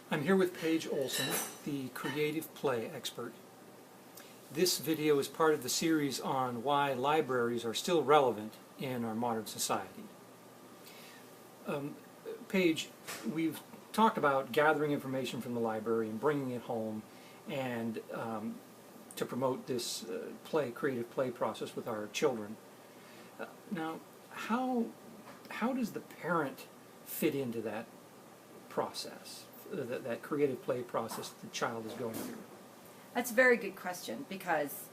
I'm here with Paige Olson, the creative play expert. This video is part of the series on why libraries are still relevant in our modern society. Paige, we've talked about gathering information from the library and bringing it home and to promote this creative play process with our children. Now, how does the parent fit into that process? That creative play process the child is going through? That's a very good question, because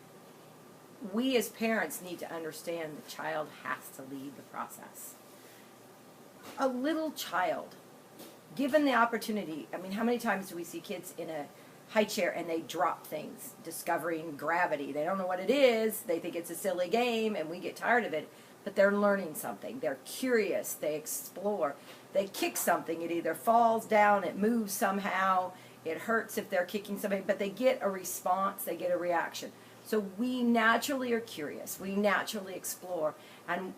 we as parents need to understand the child has to lead the process. A little child, given the opportunity, I mean, how many times do we see kids in a high chair and they drop things, discovering gravity? They don't know what it is, they think it's a silly game, and we get tired of it, but they're learning something. They're curious, they explore. They kick something, it either falls down, it moves somehow, it hurts if they're kicking something, but they get a response, they get a reaction. So we naturally are curious, we naturally explore, and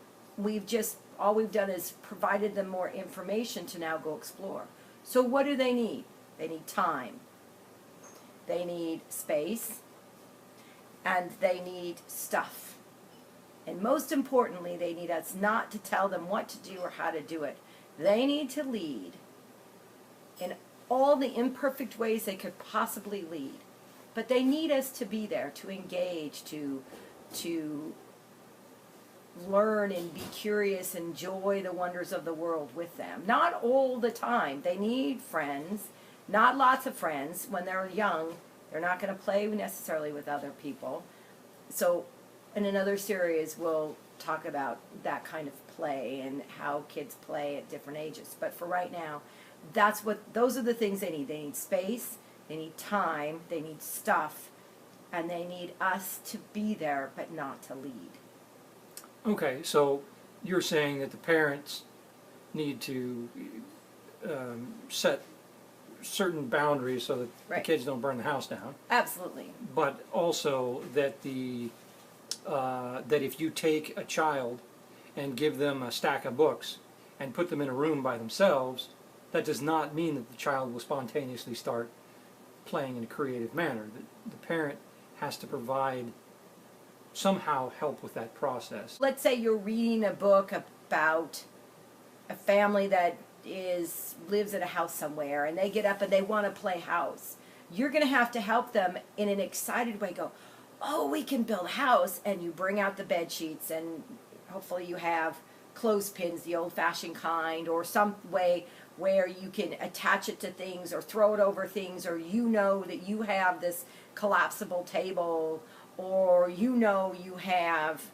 all we've done is provided them more information to now go explore. So what do they need? They need time, they need space, and they need stuff. And most importantly, they need us not to tell them what to do or how to do it. They need to lead in all the imperfect ways they could possibly lead. But they need us to be there, to engage, to learn and be curious, enjoy the wonders of the world with them. Not all the time. They need friends, not lots of friends. When they're young, they're not going to play necessarily with other people. So in another series, we'll talk about that kind of play and how kids play at different ages. But for right now, those are the things they need. They need space, they need time, they need stuff, and they need us to be there but not to lead. Okay, so you're saying that the parents need to set certain boundaries so that Right. the kids don't burn the house down. Absolutely. But also that that if you take a child and give them a stack of books and put them in a room by themselves, that does not mean that the child will spontaneously start playing in a creative manner. The parent has to provide somehow help with that process. Let's say you're reading a book about a family that lives in a house somewhere, and they get up and they want to play house. You're going to help them in an excited way. Go, oh, we can build a house, and you bring out the bed sheets, and hopefully you have clothespins, the old-fashioned kind, or some way where you can attach it to things or throw it over things, or you know that you have this collapsible table, or you know you have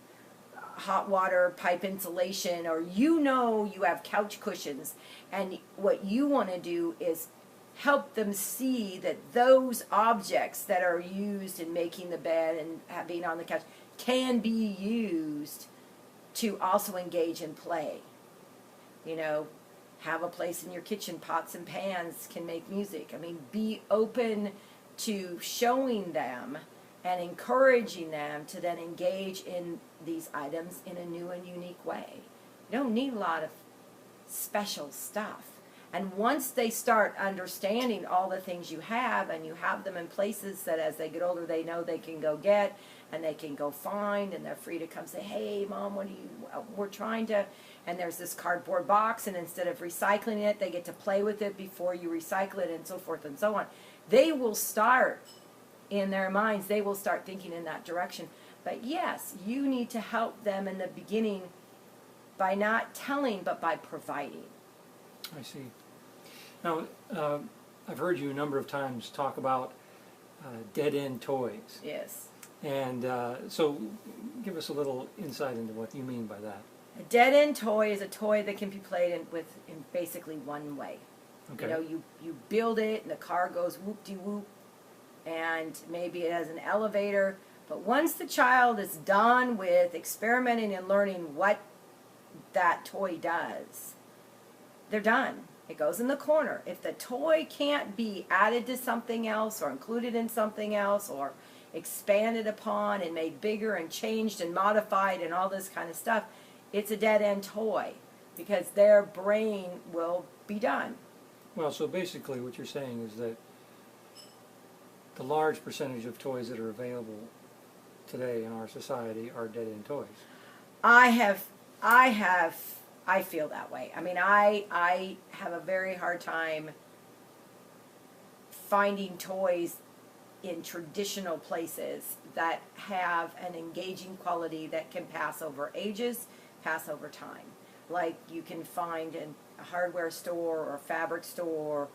hot water pipe insulation, or you know you have couch cushions. And what you want to do is help them see that those objects that are used in making the bed and being on the couch can be used to also engage in play. You know, have a place in your kitchen. Pots and pans can make music. I mean, be open to showing them and encouraging them to then engage in these items in a new and unique way. You don't need a lot of special stuff. And once they start understanding all the things you have, and you have them in places that as they get older they know they can go get, and they can go find, and they're free to come say, hey Mom, we're trying to, and there's this cardboard box, and instead of recycling it, they get to play with it before you recycle it, and so forth and so on. They will start, in their minds, they will start thinking in that direction. But yes, you need to help them in the beginning by not telling, but by providing. I see. Now, I've heard you a number of times talk about dead-end toys. Yes. And so give us a little insight into what you mean by that. A dead-end toy is a toy that can be played in basically one way. Okay. You know, you build it, and the car goes whoop-de-whoop, and maybe it has an elevator. But once the child is done with experimenting and learning what that toy does, they're done. It goes in the corner. If the toy can't be added to something else, or included in something else, or expanded upon and made bigger and changed and modified and all this kind of stuff, it's a dead-end toy, because their brain will be done. Well, so basically what you're saying is that the large percentage of toys that are available today in our society are dead-end toys. I feel that way. I mean, I have a very hard time finding toys in traditional places that have an engaging quality that can pass over ages, pass over time. Like you can find in a hardware store or a fabric store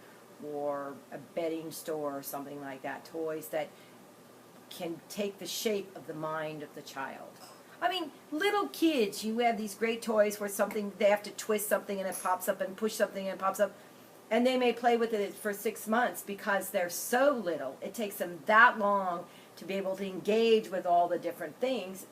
or a bedding store or something like that, toys that can take the shape of the mind of the child. I mean, little kids, you have these great toys where something, they have to twist something and it pops up and push something and it pops up. And they may play with it for 6 months because they're so little. It takes them that long to be able to engage with all the different things.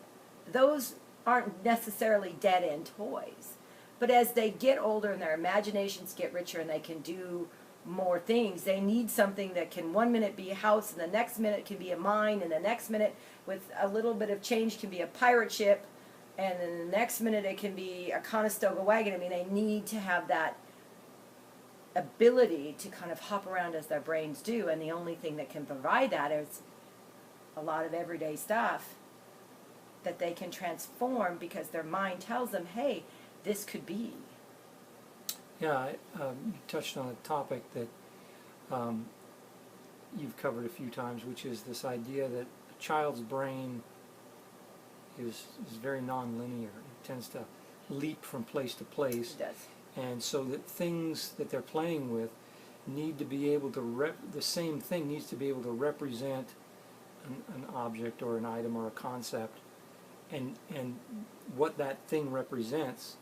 Those aren't necessarily dead-end toys. But as they get older and their imaginations get richer and they can do more things, they need something that can 1 minute be a house and the next minute can be a mine and the next minute with a little bit of change can be a pirate ship and then the next minute it can be a Conestoga wagon. I mean, they need to have that ability to kind of hop around as their brains do, and the only thing that can provide that is a lot of everyday stuff that they can transform because their mind tells them, hey, this could be. Yeah, you touched on a topic that you've covered a few times, which is this idea that a child's brain is very nonlinear. It tends to leap from place to place. It does. And so that things that they're playing with need to be able to the same thing needs to be able to represent an object or an item or a concept, and what that thing represents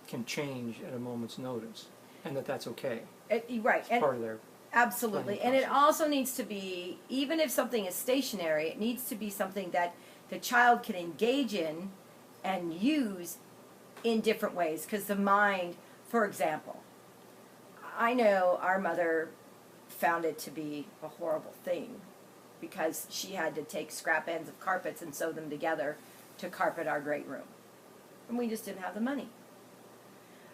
can change at a moment's notice, and that's okay. Right. It's And part of their absolutely. planning And it also needs to be, even if something is stationary, it needs to be something that the child can engage in and use in different ways. Because the mind, for example, I know our mother found it to be a horrible thing because she had to take scrap ends of carpets and sew them together to carpet our great room. And we just didn't have the money.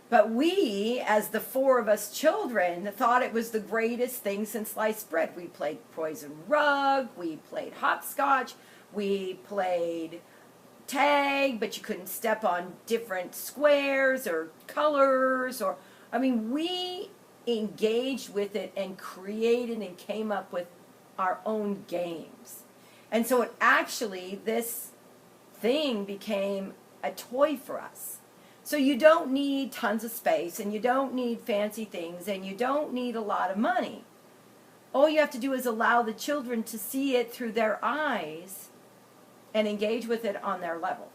But we, as the 4 of us children, thought it was the greatest thing since sliced bread. We played poison rug, we played hopscotch, we played tag, but you couldn't step on different squares or colors, or, I mean, we engaged with it and created and came up with our own games. And so it actually, this thing became a toy for us. So you don't need tons of space, and you don't need fancy things, and you don't need a lot of money. All you have to do is allow the children to see it through their eyes and engage with it on their level.